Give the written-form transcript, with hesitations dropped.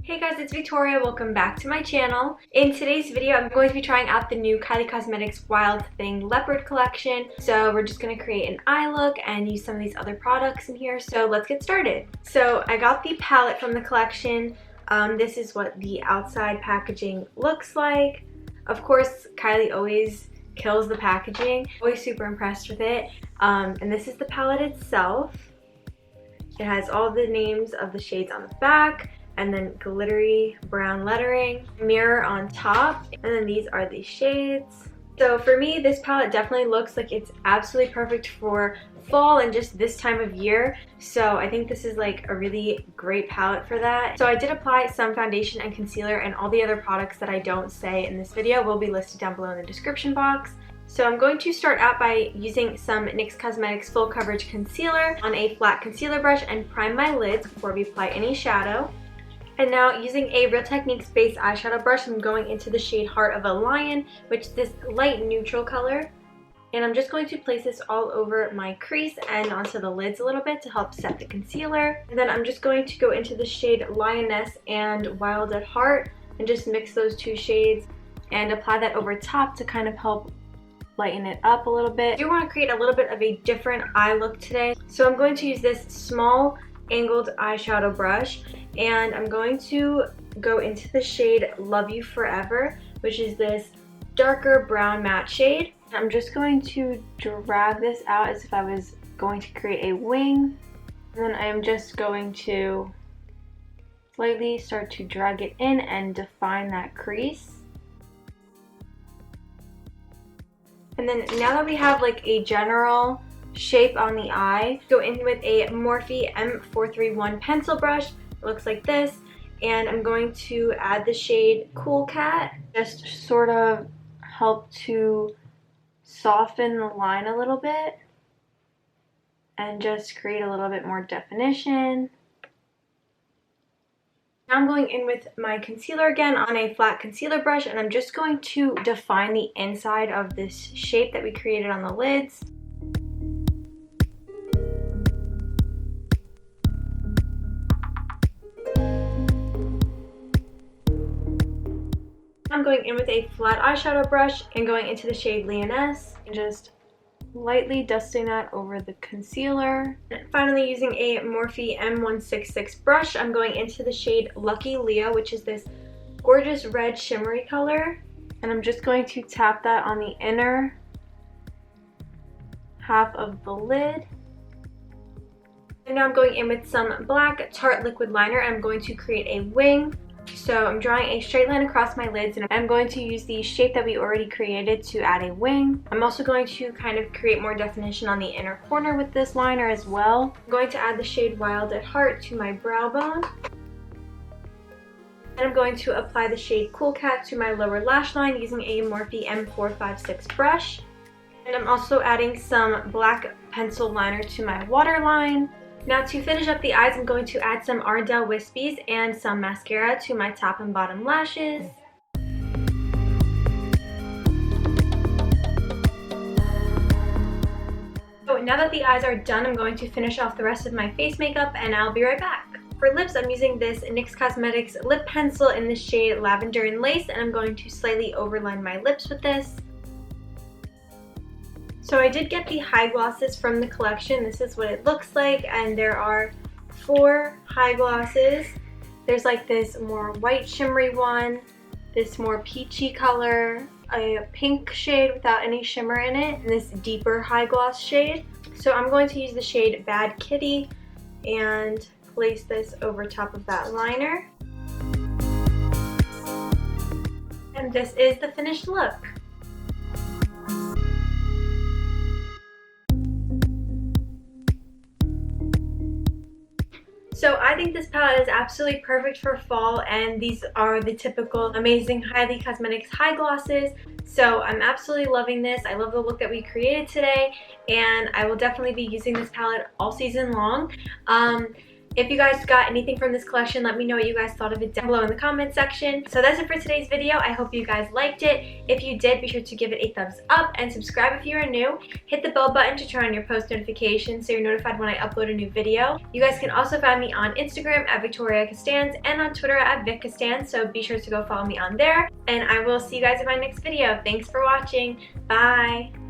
Hey guys, it's Victoria. Welcome back to my channel. In today's video, I'm going to be trying out the new Kylie Cosmetics Wild Thing Leopard collection. So we're just going to create an eye look and use some of these other products in here. So let's get started. So I got the palette from the collection. This is what the outside packaging looks like. Of course, Kylie always kills the packaging. Always super impressed with it. And this is the palette itself. It has all the names of the shades on the back, and then glittery brown lettering, mirror on top, and then these are the shades. So for me, this palette definitely looks like it's absolutely perfect for fall and just this time of year. So I think this is like a really great palette for that. So I did apply some foundation and concealer, and all the other products that I don't say in this video will be listed down below in the description box. So I'm going to start out by using some NYX Cosmetics Full Coverage Concealer on a flat concealer brush and prime my lids before we apply any shadow. And now using a Real Techniques base eyeshadow brush, I'm going into the shade Heart of a Lion, which is this light neutral color. And I'm just going to place this all over my crease and onto the lids a little bit to help set the concealer. And then I'm just going to go into the shade Lioness and Wild at Heart and just mix those two shades and apply that over top to kind of help lighten it up a little bit. I do want to create a little bit of a different eye look today. So I'm going to use this small angled eyeshadow brush, and I'm going to go into the shade Love You Forever, which is this darker brown matte shade. I'm just going to drag this out as if I was going to create a wing, and then I'm just going to slightly start to drag it in and define that crease. And then now that we have like a general shape on the eye, go in with a Morphe M431 pencil brush. It looks like this, and I'm going to add the shade Cool Cat, just sort of help to soften the line a little bit and just create a little bit more definition. Now I'm going in with my concealer again on a flat concealer brush, and I'm just going to define the inside of this shape that we created on the lids. I'm going in with a flat eyeshadow brush and going into the shade Leoness and just lightly dusting that over the concealer. And finally, using a Morphe M166 brush, I'm going into the shade Lucky Leo, which is this gorgeous red shimmery color. And I'm just going to tap that on the inner half of the lid. And now I'm going in with some black Tarte liquid liner, and I'm going to create a wing. So I'm drawing a straight line across my lids, and I'm going to use the shape that we already created to add a wing. I'm also going to kind of create more definition on the inner corner with this liner as well. I'm going to add the shade Wild at Heart to my brow bone. And I'm going to apply the shade Cool Cat to my lower lash line using a Morphe M456 brush. And I'm also adding some black pencil liner to my waterline. Now to finish up the eyes, I'm going to add some Ardell wispies and some mascara to my top and bottom lashes. So now that the eyes are done, I'm going to finish off the rest of my face makeup, and I'll be right back. For lips, I'm using this NYX Cosmetics lip pencil in the shade Lavender and Lace, and I'm going to slightly overline my lips with this. So I did get the high glosses from the collection. This is what it looks like, and there are 4 high glosses. There's like this more white shimmery one, this more peachy color, a pink shade without any shimmer in it, and this deeper high gloss shade. So I'm going to use the shade Bad Kitty and place this over top of that liner. And this is the finished look. So I think this palette is absolutely perfect for fall, and these are the typical amazing Kylie Cosmetics high glosses. So I'm absolutely loving this. I love the look that we created today, and I will definitely be using this palette all season long. If you guys got anything from this collection, let me know what you guys thought of it down below in the comment section. So that's it for today's video. I hope you guys liked it. If you did, be sure to give it a thumbs up and subscribe if you are new. Hit the bell button to turn on your post notifications so you're notified when I upload a new video. You guys can also find me on Instagram at Victoria Costanz and on Twitter at Vic Costanz, so be sure to go follow me on there. And I will see you guys in my next video. Thanks for watching. Bye!